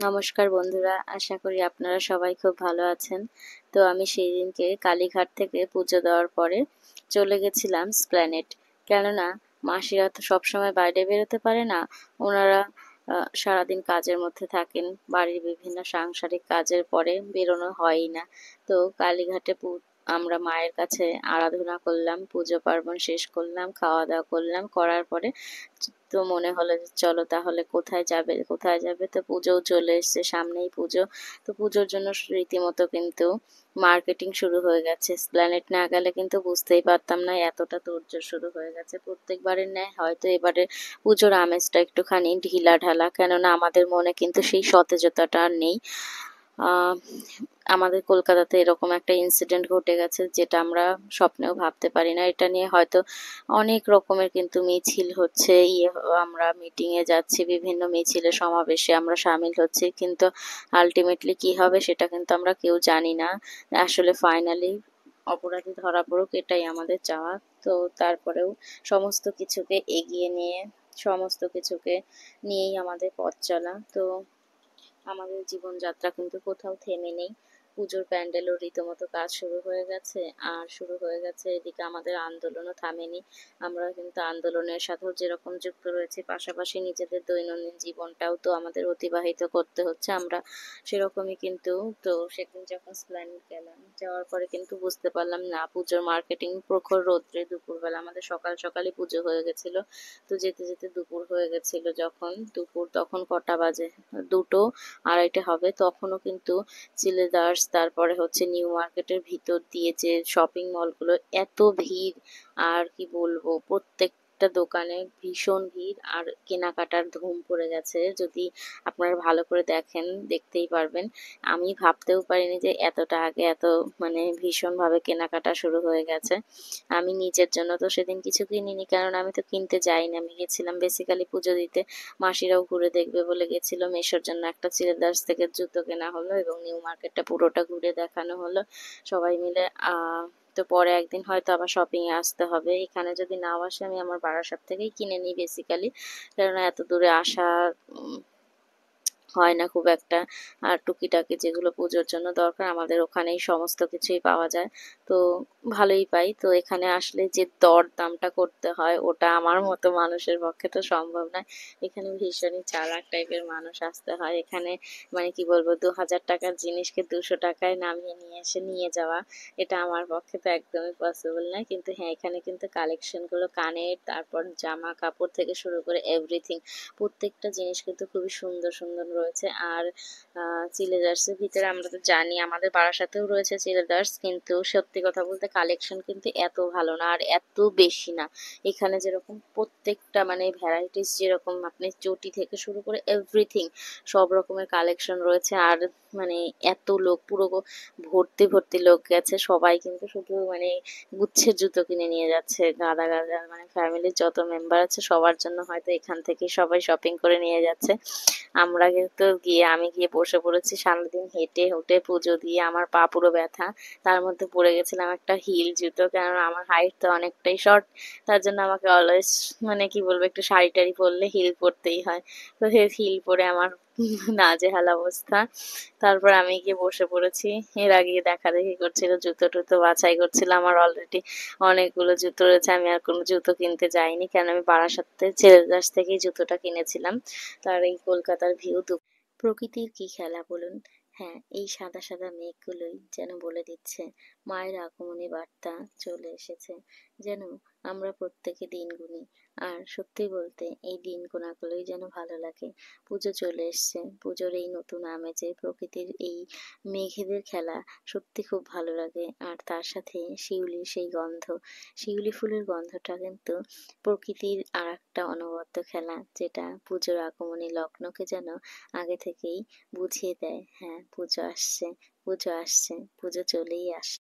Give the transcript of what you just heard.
নমস্কার বন্ধুরা, আশা করি আপনারা সবাই খুব ভালো আছেন। তো আমি সেই দিনকে কালীঘাট থেকে পুজো দেওয়ার পরে চলে গেছিলাম স্প্ল্যানেড। কেননা মাসিরা তো সবসময় বাইরে বেরোতে পারে না। ওনারা সারাদিন কাজের মধ্যে থাকেন, বাড়ির বিভিন্ন সাংসারিক কাজের পরে বেরোনো হয়ই না। তো কালীঘাটে আমরা মায়ের কাছে আরাধনা করলাম, পুজো পার্বণ শেষ করলাম, খাওয়া দাওয়া করলাম, করার পরে তো মনে হলো যে চলো তাহলে কোথায় যাবে কোথায় যাবে, তো পুজোও চলে এসছে, সামনেই পুজো। তো পুজোর জন্য রীতিমতো কিন্তু মার্কেটিং শুরু হয়ে গেছে। স্প্ল্যানেট না গেলে কিন্তু বুঝতেই পারতাম না এতটা তোড়জোড় শুরু হয়ে গেছে। প্রত্যেকবারের ন্যায় হয়তো এবারে পুজোর আমেজটা একটুখানি ঢিলা ঢালা, কেননা আমাদের মনে কিন্তু সেই সতেজতাটা আর নেই। আহ, আমাদের কলকাতাতে এরকম একটা ইনসিডেন্ট ঘটে গেছে যেটা আমরা স্বপ্নেও ভাবতে পারি না। এটা নিয়ে হয়তো অনেক রকমের কিন্তু মিছিল হচ্ছে, আমরা মিটিংয়ে যাচ্ছি, বিভিন্ন মিছিলে সমাবেশে আমরা সামিল হচ্ছি, কিন্তু আলটিমেটলি কি হবে সেটা কিন্তু আমরা কেউ জানি না। আসলে ফাইনালি অপরাধী ধরা পড়ুক, এটাই আমাদের চাওয়া। তো তারপরেও সমস্ত কিছুকে এগিয়ে নিয়ে, সমস্ত কিছুকে নিয়েই আমাদের পথ চলা। তো আমাদের জীবনযাত্রা কিন্তু কোথাও থেমে নেই। পুজোর প্যান্ডেলও রীতিমতো কাজ শুরু হয়ে গেছে, আর শুরু হয়ে গেছে এদিকে আমাদের আন্দোলনও থামেনি। আমরা কিন্তু আন্দোলনের সাথেও যেরকম যুক্ত রয়েছে, পাশাপাশি নিজেদের দৈনন্দিন জীবনটাও তো আমাদের অতিবাহিত করতে হচ্ছে। আমরা সেরকমই কিন্তু। তো সেদিন যখন প্ল্যানেট গেলাম, যাওয়ার পরে কিন্তু বুঝতে পারলাম না পুজোর মার্কেটিং প্রখর রৌদ্রে দুপুরবেলা, আমাদের সকাল সকালই পুজো হয়ে গেছিল। তো যেতে যেতে দুপুর হয়ে গেছিল, যখন দুপুর তখন কটা বাজে, 2টো 2:30 হবে, তখনও কিন্তু চিলেদার্স, তারপরে হচ্ছে নিউ মার্কেটের ভিতর দিয়ে যে শপিং মলগুলো, এত ভিড় আর কি বলবো, প্রত্যেকটা দোকানে ভীষণ ভিড় আর কেনাকাটার ধুম পড়ে গেছে। যদি আপনারা ভালো করে দেখেন দেখতেই পারবেন। আমি ভাবতেও পারিনি যে এতটা আগে এত মানে ভীষণভাবে কেনাকাটা শুরু হয়ে গেছে। আমি নিজের জন্য তো সেদিন কিছু কিনিনি, কারণ আমি তো কিনতে যাইনি, আমি গেছিলাম বেসিক্যালি পুজো দিতে। মাসিরাও ঘুরে দেখবে বলে গেছিল। মেশোর জন্য একটা চিলদার্স থেকে জুতো কেনা হলো এবং নিউ মার্কেটটা পুরোটা ঘুরে দেখানো হলো সবাই মিলে। তো পরে একদিন হয়তো আবার শপিং এ আসতে হবে। এখানে যদি নাও আসে, আমি আমার বারাসাত থেকেই কিনে নিই বেসিক্যালি, কেননা এত দূরে আসা উম, হয় না খুব একটা। আর টুকিটাকি যেগুলো পুজোর জন্য দরকার আমাদের ওখানেই সমস্ত কিছুই পাওয়া যায়। তো ভালোই পাই। তো এখানে আসলে যে দর দামটা করতে হয়, ওটা আমার মতো মানুষের পক্ষে তো সম্ভব নয়। এখানে ভীষণই চালাক টাইপের মানুষ আসতে হয় এখানে। মানে কি বলবো, 2000 টাকার জিনিসকে 200 টাকায় নামিয়ে নিয়ে এসে নিয়ে যাওয়া, এটা আমার পক্ষে তো একদমই পসিবল নয়। কিন্তু হ্যাঁ, এখানে কিন্তু কালেকশন গুলো, কানের, তারপর জামা কাপড় থেকে শুরু করে এভরিথিং, প্রত্যেকটা জিনিস কিন্তু খুবই সুন্দর সুন্দর রয়েছে। আর চিলেদার্সের ভিতরে আমরা তো জানি আমাদের বারাসাতেও রয়েছে চিলেদার্স, কিন্তু সত্যি কথা বলতে কালেকশন কিন্তু এত ভালো না আর এত বেশি না। এখানে যেরকম প্রত্যেকটা মানে ভ্যারাইটিস, যেরকম আপনি চটি থেকে শুরু করে এভরিথিং, সব রকমের কালেকশন রয়েছে। আর মানে এত লোক, পুরো ভর্তি ভর্তি লোক গেছে, সবাই কিন্তু শুধু মানে গুচ্ছের জুতো কিনে নিয়ে যাচ্ছে, গাদা গাদা, মানে ফ্যামিলির যত মেম্বার আছে সবার জন্য হয়তো এখান থেকে সবাই শপিং করে নিয়ে যাচ্ছে। আমরা কিন্তু গিয়ে, আমি গিয়ে বসে পড়েছি, সারাদিন হেঁটে হুটে পুজো দিয়ে আমার পা পুরো ব্যথা। তার মধ্যে পরে গেছিলাম একটা হিল জুতো, কেননা আমার হাইট তো অনেকটাই শর্ট। তার জন্য আমাকে অলওয়েজ মানে কি বলবো, একটু শাড়ি টাড়ি পরলে হিল পরতেই হয়। তো হিল পরে আমার নাজেহাল অবস্থা। তারপর আমি গিয়ে বসে পড়েছি। এর আগে দেখা দেখি করছিল, জুতো টুতো বাছাই করছিল। আমার অলরেডি অনেকগুলো জুতো রয়েছে, আমি আর কোনো জুতো কিনতে যাইনি, কেন আমি বারাসাতে ছেলের কাছ থেকেই জুতোটা কিনেছিলাম। তার এই কলকাতার ভিউ, প্রকৃতির কি খেলা বলুন। হ্যাঁ, এই সাদা সাদা মেঘগুলোই যেন বলে দিচ্ছে মায়ের আগমনী বার্তা চলে এসেছে। যেন আমরা প্রত্যেকে দিন গুনি। আর সত্যি বলতে এই দিন গোনাগুলোই যেন ভালো লাগে। পুজো চলে এসছে, পুজোর এই নতুন আমেজে প্রকৃতির এই মেঘেদের খেলা সত্যি খুব ভালো লাগে। আর তার সাথে শিউলির সেই গন্ধ, শিউলি ফুলের গন্ধটা কিন্তু প্রকৃতির আর একটা অনবদ্য খেলা, যেটা পুজোর আগমনী লগ্নকে যেন আগে থেকেই বুঝিয়ে দেয়, হ্যাঁ পুজো আসছে, পুজো আসছে, পুজো চলেই আসছে।